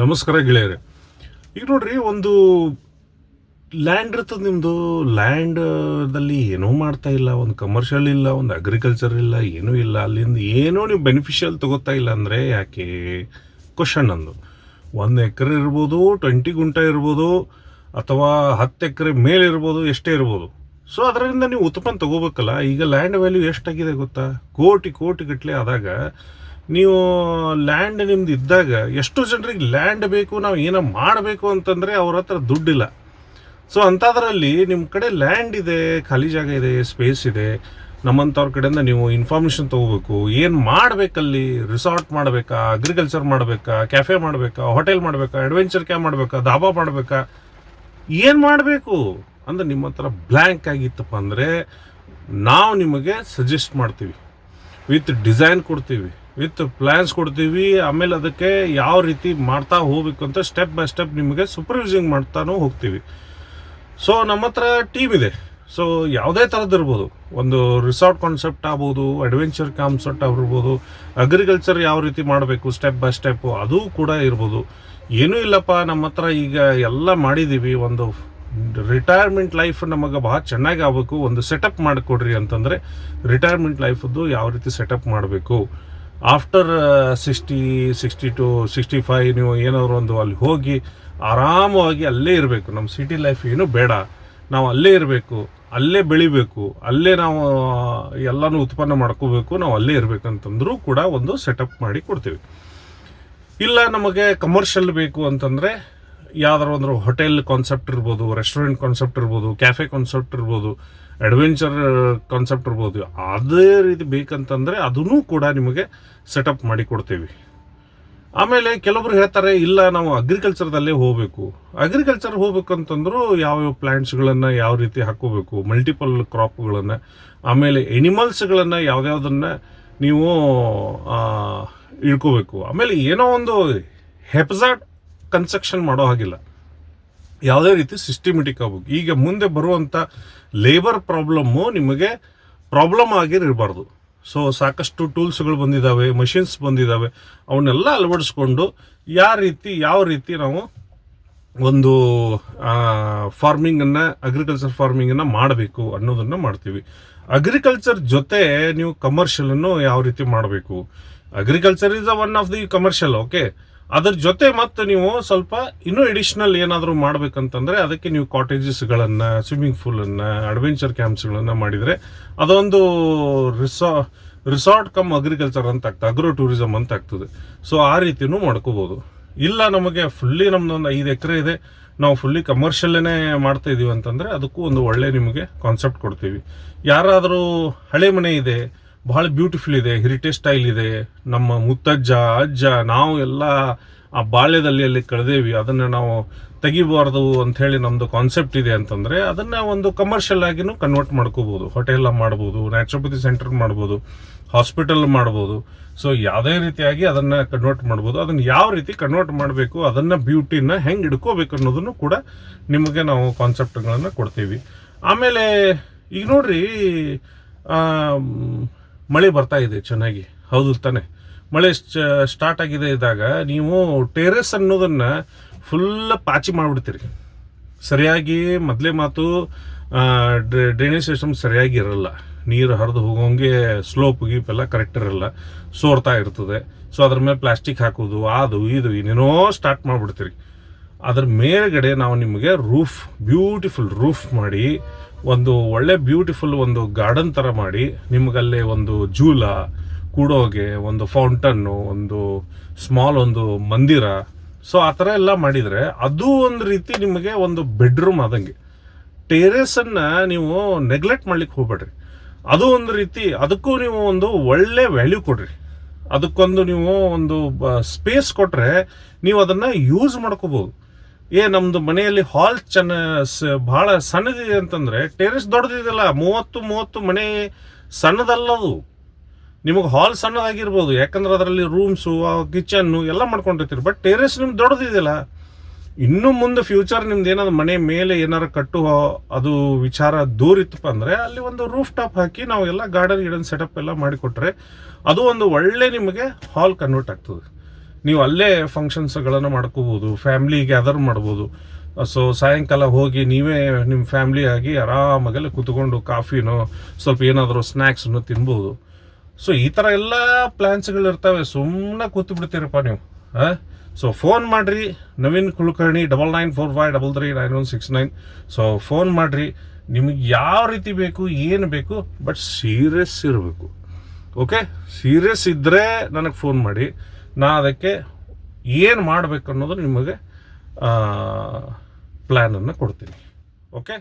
ನಮಸ್ಕಾರ ಗೆಳೆಯರೆ. ಈಗ ನೋಡ್ರಿ, ಒಂದು ಲ್ಯಾಂಡ್ ಇರ್ತದೆ ನಿಮ್ಮದು. ಲ್ಯಾಂಡಲ್ಲಿ ಏನೂ ಮಾಡ್ತಾ ಇಲ್ಲ, ಒಂದು ಕಮರ್ಷಿಯಲ್ ಇಲ್ಲ, ಒಂದು ಅಗ್ರಿಕಲ್ಚರ್ ಇಲ್ಲ, ಏನೂ ಇಲ್ಲ. ಅಲ್ಲಿಂದ ಏನೋ ನೀವು ಬೆನಿಫಿಷಿಯಲ್ ತಗೋತಾ ಇಲ್ಲ ಅಂದರೆ ಯಾಕೆ? ಕ್ವಶನ್ ಅಂದು 1 ಎಕರೆ ಇರ್ಬೋದು, 20 ಗುಂಟ ಇರ್ಬೋದು, ಅಥವಾ 10 ಎಕರೆ ಮೇಲೆ ಇರ್ಬೋದು, ಎಷ್ಟೇ ಇರ್ಬೋದು. ಸೊ ಅದರಿಂದ ನೀವು ಉತ್ಪನ್ನ ತಗೋಬೇಕಲ್ಲ. ಈಗ ಲ್ಯಾಂಡ್ ವ್ಯಾಲ್ಯೂ ಎಷ್ಟಾಗಿದೆ ಗೊತ್ತಾ? ಕೋಟಿ ಗಟ್ಟಲೆ ಆದಾಗ ನೀವು ಲ್ಯಾಂಡ್ ನಿಮ್ದು ಇದ್ದಾಗ ಎಷ್ಟೋ ಜನರಿಗೆ ಲ್ಯಾಂಡ್ ಬೇಕು, ನಾವು ಏನೋ ಮಾಡಬೇಕು ಅಂತಂದರೆ ಅವ್ರ ಹತ್ರ ದುಡ್ಡಿಲ್ಲ. ಸೊ ಅಂಥದ್ರಲ್ಲಿ ನಿಮ್ಮ ಕಡೆ ಲ್ಯಾಂಡ್ ಇದೆ, ಖಾಲಿ ಜಾಗ ಇದೆ, ಸ್ಪೇಸ್ ಇದೆ, ನಮ್ಮಂಥವ್ರ ಕಡೆಯಿಂದ ನೀವು ಇನ್ಫಾರ್ಮೇಷನ್ ತೊಗೋಬೇಕು. ಏನು ಮಾಡಬೇಕಲ್ಲಿ? ರಿಸಾರ್ಟ್ ಮಾಡಬೇಕಾ, ಅಗ್ರಿಕಲ್ಚರ್ ಮಾಡಬೇಕಾ, ಕ್ಯಾಫೆ ಮಾಡಬೇಕಾ, ಹೋಟೆಲ್ ಮಾಡಬೇಕಾ, ಅಡ್ವೆಂಚರ್ ಕ್ಯಾಂಪ್ ಮಾಡಬೇಕಾ, ಧಾಬಾ ಮಾಡಬೇಕಾ, ಏನು ಮಾಡಬೇಕು ಅಂದ್ರೆ ನಿಮ್ಮ ಹತ್ರ ಬ್ಲ್ಯಾಂಕ್ ಆಗಿತ್ತಪ್ಪ ಅಂದರೆ ನಾವು ನಿಮಗೆ ಸಜೆಸ್ಟ್ ಮಾಡ್ತೀವಿ, ವಿತ್ ಡಿಸೈನ್ ಕೊಡ್ತೀವಿ, ವಿತ್ ಪ್ಲ್ಯಾನ್ಸ್ ಕೊಡ್ತೀವಿ. ಆಮೇಲೆ ಅದಕ್ಕೆ ಯಾವ ರೀತಿ ಮಾಡ್ತಾ ಹೋಗ್ಬೇಕು ಅಂತ ಸ್ಟೆಪ್ ಬೈ ಸ್ಟೆಪ್ ನಿಮಗೆ ಸೂಪರ್ವೈಸಿಂಗ್ ಮಾಡ್ತಾನೂ ಹೋಗ್ತೀವಿ. ಸೊ ನಮ್ಮ ಹತ್ರ ಟೀಮ್ ಇದೆ. ಸೊ ಯಾವುದೇ ಥರದ್ದು ಇರ್ಬೋದು, ಒಂದು ರಿಸಾರ್ಟ್ ಕಾನ್ಸೆಪ್ಟ್ ಆಗ್ಬೋದು, ಅಡ್ವೆಂಚರ್ ಕಾನ್ಸೆಪ್ಟ್ ಆಗಿರ್ಬೋದು, ಅಗ್ರಿಕಲ್ಚರ್ ಯಾವ ರೀತಿ ಮಾಡಬೇಕು ಸ್ಟೆಪ್ ಬೈ ಸ್ಟೆಪ್ಪು ಅದು ಕೂಡ ಇರ್ಬೋದು. ಏನೂ ಇಲ್ಲಪ್ಪ, ನಮ್ಮ ಹತ್ರ ಈಗ ಎಲ್ಲ ಮಾಡಿದ್ದೀವಿ, ಒಂದು ರಿಟೈರ್ಮೆಂಟ್ ಲೈಫ್ ನಮಗೆ ಭಾಳ ಚೆನ್ನಾಗಿ ಆಗಬೇಕು, ಒಂದು ಸೆಟಪ್ ಮಾಡಿಕೊಡ್ರಿ ಅಂತಂದರೆ ರಿಟೈರ್ಮೆಂಟ್ ಲೈಫದ್ದು ಯಾವ ರೀತಿ ಸೆಟಪ್ ಮಾಡಬೇಕು, ಆಫ್ಟರ್ 60 to 65 ನೀವು ಏನಾದ್ರು ಒಂದು ಅಲ್ಲಿ ಹೋಗಿ ಆರಾಮವಾಗಿ ಅಲ್ಲೇ ಇರಬೇಕು. ನಮ್ಮ ಸಿಟಿ ಲೈಫ್ ಏನೂ ಬೇಡ, ನಾವು ಅಲ್ಲೇ ಇರಬೇಕು, ಅಲ್ಲೇ ಬೆಳಿಬೇಕು, ಅಲ್ಲೇ ನಾವು ಎಲ್ಲನೂ ಉತ್ಪನ್ನ ಮಾಡ್ಕೋಬೇಕು, ನಾವು ಅಲ್ಲೇ ಇರಬೇಕಂತಂದ್ರೂ ಕೂಡ ಒಂದು ಸೆಟಪ್ ಮಾಡಿ ಕೊಡ್ತೀವಿ. ಇಲ್ಲ ನಮಗೆ ಕಮರ್ಷಿಯಲ್ ಬೇಕು ಅಂತಂದರೆ ಯಾವ್ದಾರು ಒಂದು ಹೋಟೆಲ್ ಕಾನ್ಸೆಪ್ಟ್ ಇರ್ಬೋದು, ರೆಸ್ಟೋರೆಂಟ್ ಕಾನ್ಸೆಪ್ಟ್ ಇರ್ಬೋದು, ಕ್ಯಾಫೆ ಕಾನ್ಸೆಪ್ಟ್ ಇರ್ಬೋದು, ಅಡ್ವೆಂಚರ್ ಕಾನ್ಸೆಪ್ಟ್ ಇರ್ಬೋದು, ಅದೇ ರೀತಿ ಬೇಕಂತಂದರೆ ಅದನ್ನೂ ಕೂಡ ನಿಮಗೆ ಸೆಟಪ್ ಮಾಡಿ ಕೊಡ್ತೀವಿ. ಆಮೇಲೆ ಕೆಲವೊಬ್ರು ಹೇಳ್ತಾರೆ, ಇಲ್ಲ ನಾವು ಅಗ್ರಿಕಲ್ಚರ್ದಲ್ಲೇ ಹೋಗಬೇಕು. ಅಗ್ರಿಕಲ್ಚರ್ ಹೋಗ್ಬೇಕಂತಂದ್ರೂ ಯಾವ್ಯಾವ ಪ್ಲ್ಯಾಂಟ್ಸ್ಗಳನ್ನು ಯಾವ ರೀತಿ ಹಾಕೋಬೇಕು, ಮಲ್ಟಿಪಲ್ ಕ್ರಾಪ್ಗಳನ್ನು, ಆಮೇಲೆ ಎನಿಮಲ್ಸ್ಗಳನ್ನು ಯಾವ್ದ್ಯಾವ್ದನ್ನು ನೀವು ಇಳ್ಕೋಬೇಕು. ಆಮೇಲೆ ಏನೋ ಒಂದು ಹೆಪ್ಸಾಟ್ ಕನ್ಸ್ಟ್ರಕ್ಷನ್ ಮಾಡೋ ಹಾಗಿಲ್ಲ, ಯಾವುದೇ ರೀತಿ ಸಿಸ್ಟಮೆಟಿಕ್ ಆಗಬೇಕು. ಈಗ ಮುಂದೆ ಬರುವಂಥ ಲೇಬರ್ ಪ್ರಾಬ್ಲಮ್ಮು ನಿಮಗೆ ಪ್ರಾಬ್ಲಮ್ ಆಗಿರಬಾರ್ದು. ಸೊ ಸಾಕಷ್ಟು ಟೂಲ್ಸ್ಗಳು ಬಂದಿದ್ದಾವೆ, ಮಷಿನ್ಸ್ ಬಂದಿದ್ದಾವೆ, ಅವನ್ನೆಲ್ಲ ಅಳವಡಿಸ್ಕೊಂಡು ಯಾವ ರೀತಿ ನಾವು ಒಂದು ಫಾರ್ಮಿಂಗನ್ನು, ಅಗ್ರಿಕಲ್ಚರ್ ಫಾರ್ಮಿಂಗನ್ನು ಮಾಡಬೇಕು ಅನ್ನೋದನ್ನು ಮಾಡ್ತೀವಿ. ಅಗ್ರಿಕಲ್ಚರ್ ಜೊತೆ ನೀವು ಕಮರ್ಷಿಯಲನ್ನು ಯಾವ ರೀತಿ ಮಾಡಬೇಕು. Agriculture is one of the commercial, okay. ಅದ್ರ ಜೊತೆ ಮತ್ತು ನೀವು ಸ್ವಲ್ಪ ಇನ್ನೂ ಎಡಿಷ್ನಲ್ ಏನಾದರೂ ಮಾಡಬೇಕಂತಂದರೆ ಅದಕ್ಕೆ ನೀವು ಕಾಟೇಜಸ್ಗಳನ್ನು, ಸ್ವಿಮ್ಮಿಂಗ್ ಪೂಲನ್ನು, ಅಡ್ವೆಂಚರ್ ಕ್ಯಾಂಪ್ಸ್ಗಳನ್ನು ಮಾಡಿದರೆ ಅದೊಂದು ರಿಸಾರ್ಟ್ ಕಮ್ ಅಗ್ರಿಕಲ್ಚರ್ ಅಂತ ಆಗ್ತದೆ, ಅಗ್ರೋ ಟೂರಿಸಮ್ ಅಂತ ಆಗ್ತದೆ. ಸೊ ಆ ರೀತಿಯೂ ಮಾಡ್ಕೋಬೋದು. ಇಲ್ಲ ನಮಗೆ ಫುಲ್ಲಿ ನಮ್ಮದೊಂದು 5 ಎಕರೆ ಇದೆ, ನಾವು ಫುಲ್ಲಿ ಕಮರ್ಷಿಯಲ್ಲೇ ಮಾಡ್ತಾ ಇದೀವಿ ಅಂತಂದರೆ ಅದಕ್ಕೂ ಒಂದು ಒಳ್ಳೆ ನಿಮಗೆ ಕಾನ್ಸೆಪ್ಟ್ ಕೊಡ್ತೀವಿ. ಯಾರಾದರೂ ಹಳೆ ಮನೆ ಇದೆ, ಭಾಳ ಬ್ಯೂಟಿಫುಲ್ ಇದೆ, ಹೆರಿಟೇಜ್ ಸ್ಟೈಲ್ ಇದೆ, ನಮ್ಮ ಮುತ್ತಜ್ಜ ಅಜ್ಜ ನಾವು ಎಲ್ಲ ಆ ಬಾಲ್ಯದಲ್ಲಿ ಅಲ್ಲಿ ಕಳೆದೇವಿ, ಅದನ್ನು ನಾವು ತೆಗಿಬಾರ್ದು ಅಂಥೇಳಿ ನಮ್ಮದು ಕಾನ್ಸೆಪ್ಟ್ ಇದೆ ಅಂತಂದರೆ ಅದನ್ನು ಒಂದು ಕಮರ್ಷಿಯಲ್ ಆಗಿನೂ ಕನ್ವರ್ಟ್ ಮಾಡ್ಕೋಬೋದು. ಹೋಟೆಲ್ ಮಾಡ್ಬೋದು, ನ್ಯಾಚುರೋಪತಿ ಸೆಂಟರ್ ಮಾಡ್ಬೋದು, ಹಾಸ್ಪಿಟಲ್ ಮಾಡ್ಬೋದು. ಸೊ ಯಾವುದೇ ರೀತಿಯಾಗಿ ಅದನ್ನು ಕನ್ವರ್ಟ್ ಮಾಡ್ಬೋದು. ಅದನ್ನು ಯಾವ ರೀತಿ ಕನ್ವರ್ಟ್ ಮಾಡಬೇಕು, ಅದನ್ನು ಬ್ಯೂಟಿನ ಹೆಂಗೆ ಇಡ್ಕೋಬೇಕು ಅನ್ನೋದನ್ನು ಕೂಡ ನಿಮಗೆ ನಾವು ಕಾನ್ಸೆಪ್ಟ್ಗಳನ್ನು ಕೊಡ್ತೀವಿ. ಆಮೇಲೆ ಈಗ ನೋಡ್ರಿ, ಮಳೆ ಬರ್ತಾ ಇದೆ ಚೆನ್ನಾಗಿ, ಹೌದು ತಾನೆ? ಮಳೆ ಸ್ಟಾರ್ಟ್ ಆಗಿದೆ ಇದ್ದಾಗ ನೀವು ಟೆರೆಸ್ ಅನ್ನೋದನ್ನು ಫುಲ್ ಪಾಚಿ ಮಾಡಿಬಿಡ್ತೀರಿ. ಸರಿಯಾಗಿ ಮೊದಲೇ ಮಾತು ಡ್ರೈನೇಜ್ ಸಿಸ್ಟಮ್ ಸರಿಯಾಗಿ ಇರಲ್ಲ, ನೀರು ಹರಿದು ಹೋಗೋಂಗೆ ಸ್ಲೋಪ್ ಗೀಪ್ ಎಲ್ಲ ಕರೆಕ್ಟ್ ಇರಲ್ಲ, ಸೋರ್ತಾ ಇರ್ತದೆ. ಸೊ ಅದ್ರ ಮೇಲೆ ಪ್ಲಾಸ್ಟಿಕ್ ಹಾಕೋದು, ಅದು ಇದು ಇನ್ನೇನೋ ಸ್ಟಾರ್ಟ್ ಮಾಡಿಬಿಡ್ತೀರಿ. ಅದ್ರ ಮೇಲ್ಗಡೆ ನಾವು ನಿಮಗೆ ಬ್ಯೂಟಿಫುಲ್ ರೂಫ್ ಮಾಡಿ, ಒಂದು ಒಳ್ಳೆ ಬ್ಯೂಟಿಫುಲ್ ಒಂದು ಗಾರ್ಡನ್ ಥರ ಮಾಡಿ, ನಿಮಗಲ್ಲೇ ಒಂದು ಜೂಲ ಕೂಡೋಗೆ, ಒಂದು ಫೌಂಟನ್ನು, ಒಂದು ಸ್ಮಾಲ್ ಒಂದು ಮಂದಿರ, ಸೊ ಆ ಥರ ಎಲ್ಲ ಮಾಡಿದರೆ ಅದು ಒಂದು ರೀತಿ ನಿಮಗೆ ಒಂದು ಬೆಡ್ರೂಮ್ ಆದಂಗೆ. ಟೆರೇಸನ್ನು ನೀವು ನೆಗ್ಲೆಕ್ಟ್ ಮಾಡ್ಲಿಕ್ಕೆ ಹೋಗ್ಬೇಡ್ರಿ. ಅದು ಒಂದು ರೀತಿ, ಅದಕ್ಕೂ ನೀವು ಒಂದು ಒಳ್ಳೆ ವ್ಯಾಲ್ಯೂ ಕೊಡ್ರಿ. ಅದಕ್ಕೊಂದು ನೀವು ಒಂದು ಸ್ಪೇಸ್ ಕೊಟ್ಟರೆ ನೀವು ಅದನ್ನು ಯೂಸ್ ಮಾಡ್ಕೋಬೋದು. ನಮ್ಮದು ಮನೆಯಲ್ಲಿ ಹಾಲ್ ಭಾಳ ಸಣ್ಣದಿದೆ ಅಂತಂದರೆ ಟೆರೆಸ್ ದೊಡ್ಡದಿದೆಯಲ್ಲ, 30 ಮನೆ ಸಣ್ಣದಲ್ಲದು. ನಿಮಗೆ ಹಾಲ್ ಸಣ್ಣದಾಗಿರ್ಬೋದು, ಯಾಕಂದ್ರೆ ಅದರಲ್ಲಿ ರೂಮ್ಸು, ಕಿಚನ್ನು ಎಲ್ಲ ಮಾಡ್ಕೊಂಡಿರ್ತೀರಿ. ಬಟ್ ಟೆರೆಸ್ ನಿಮ್ಗೆ ದೊಡ್ಡದಿದೆಯಲ್ಲ, ಇನ್ನು ಮುಂದೆ ಫ್ಯೂಚರ್ ನಿಮ್ದು ಏನಾದ್ರು ಮನೆ ಮೇಲೆ ಏನಾರು ಅದು ವಿಚಾರ ದೂರ ಇತ್ತಪ್ಪ ಅಂದರೆ ಅಲ್ಲಿ ಒಂದು ರೂಫ್ ಟಾಪ್ ಹಾಕಿ ನಾವು ಎಲ್ಲ ಗಾರ್ಡನ್ ಸೆಟಪ್ ಎಲ್ಲ ಮಾಡಿಕೊಟ್ರೆ ಅದು ಒಂದು ಒಳ್ಳೆ ನಿಮಗೆ ಹಾಲ್ ಕನ್ವರ್ಟ್ ಆಗ್ತದೆ. ನೀವು ಅಲ್ಲೇ ಫಂಕ್ಷನ್ಸ್ಗಳನ್ನು ಮಾಡ್ಕೋಬೋದು, ಫ್ಯಾಮ್ಲಿ ಗ್ಯಾದರ್ ಮಾಡ್ಬೋದು. ಸೊ ಸಾಯಂಕಾಲ ಹೋಗಿ ನೀವೇ ನಿಮ್ಮ ಫ್ಯಾಮ್ಲಿ ಆಗಿ ಆರಾಮಾಗೆಲ್ಲ ಕೂತ್ಕೊಂಡು ಕಾಫಿನೋ ಸ್ವಲ್ಪ ಏನಾದರೂ ಸ್ನ್ಯಾಕ್ಸನ್ನು ತಿನ್ಬೋದು. ಸೊ ಈ ಥರ ಎಲ್ಲ ಪ್ಲ್ಯಾನ್ಸ್ಗಳಿರ್ತವೆ. ಸುಮ್ಮನೆ ಕೂತು ಬಿಡ್ತೀರಪ್ಪ ನೀವು. ಸೊ ಫೋನ್ ಮಾಡಿರಿ, ನವೀನ್ ಕುಲಕರ್ಣಿ 9945339169. ಸೊ ಫೋನ್ ಮಾಡಿರಿ, ನಿಮಗೆ ಯಾವ ರೀತಿ ಬೇಕು, ಏನು ಬೇಕು, ಬಟ್ ಸೀರಿಯಸ್ ಇರಬೇಕು. ಓಕೆ, ಸೀರಿಯಸ್ ಇದ್ದರೆ ನನಗೆ ಫೋನ್ ಮಾಡಿ, ನಾ ಅದಕ್ಕೆ ಏನು ಮಾಡಬೇಕು ಅನ್ನೋದು ನಿಮಗೆ ಪ್ಲ್ಯಾನನ್ನು ಕೊಡ್ತೀನಿ. ಓಕೆ.